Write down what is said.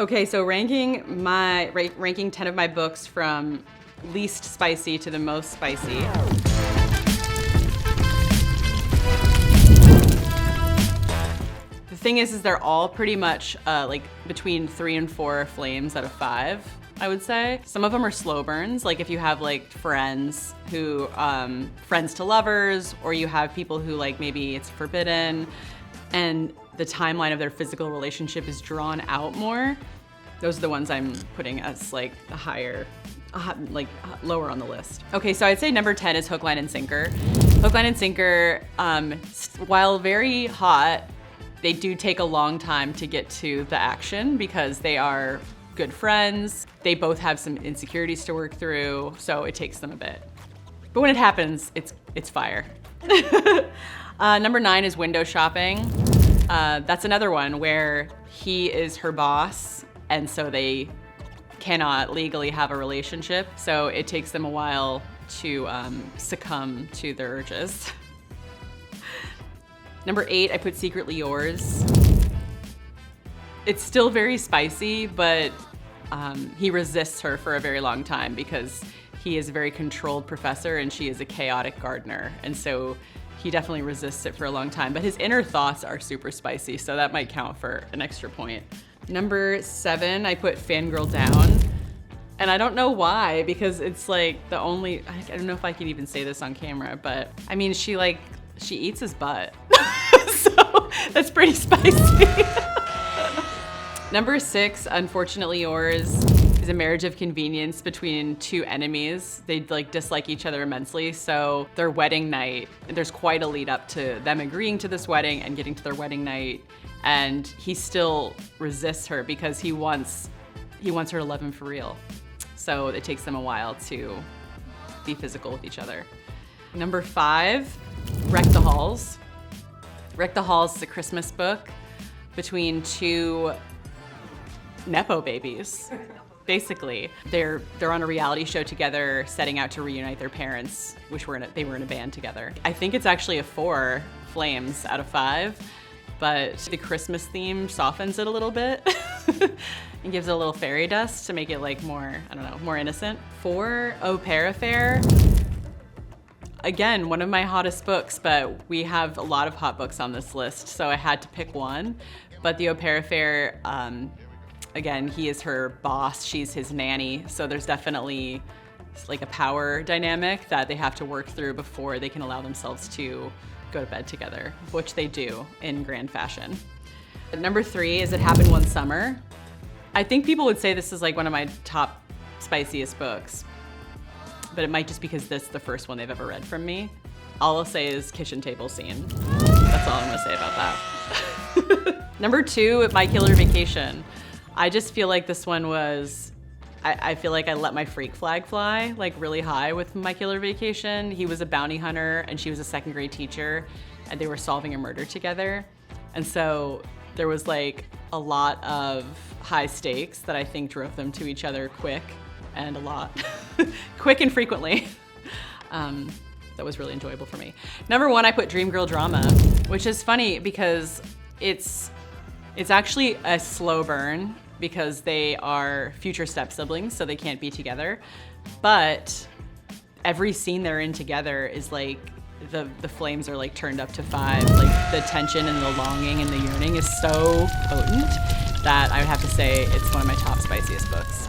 Okay, so ranking 10 of my books from least spicy to the most spicy. The thing is they're all pretty much like between 3 and 4 flames out of 5, I would say. Some of them are slow burns, like if you have like friends who, friends to lovers, or you have people who like maybe it's forbidden and the timeline of their physical relationship is drawn out more. Those are the ones I'm putting as like a higher, lower on the list. Okay, so I'd say number 10 is Hook, Line, and Sinker. Hook, Line, and Sinker, while very hot, they do take a long time to get to the action because they are good friends. They both have some insecurities to work through, so it takes them a bit. But when it happens, it's fire. Number 9 is Window Shopping. That's another one where he is her boss, and so they cannot legally have a relationship, so it takes them a while to succumb to their urges. Number 8, I put Secretly Yours. It's still very spicy, but he resists her for a very long time because he is a very controlled professor and she is a chaotic gardener. And so he definitely resists it for a long time, but his inner thoughts are super spicy, so that might count for an extra point. Number 7, I put Fangirl Down. And I don't know why, because it's like the only, I don't know if I can even say this on camera, but I mean, she eats his butt. So that's pretty spicy. Number 6, Unfortunately Yours, is a marriage of convenience between 2 enemies. They like dislike each other immensely. So their wedding night, there's quite a lead up to them agreeing to this wedding and getting to their wedding night. And he still resists her because he wants her to love him for real. So it takes them a while to be physical with each other. Number 5, Wreck the Halls. Wreck the Halls is a Christmas book between 2 Nepo babies. Basically, they're on a reality show together, setting out to reunite their parents, which they were in a band together. I think it's actually a 4 flames out of 5, but the Christmas theme softens it a little bit and gives it a little fairy dust to make it like more, I don't know, more innocent. 4, Au Pair Affair. Again, one of my hottest books, but we have a lot of hot books on this list, so I had to pick one. But the Au Pair Affair, again, he is her boss, she's his nanny, so there's definitely like a power dynamic that they have to work through before they can allow themselves to go to bed together, which they do in grand fashion. Number 3 is It Happened One Summer. I think people would say this is like one of my top spiciest books, but it might just because this is the first one they've ever read from me. All I'll say is kitchen table scene. That's all I'm gonna say about that. Number 2, My Killer Vacation. I just feel like this one was, I feel like I let my freak flag fly like really high with My Killer Vacation. He was a bounty hunter and she was a 2nd grade teacher and they were solving a murder together. And so there was like a lot of high stakes that I think drove them to each other quick and a lot, quick and frequently. That was really enjoyable for me. Number 1, I put Dream Girl Drama, which is funny because it's actually a slow burn because they are future step siblings, so they can't be together. But every scene they're in together is like, the flames are like turned up to 5. Like the tension and the longing and the yearning is so potent that I would have to say it's one of my top spiciest books.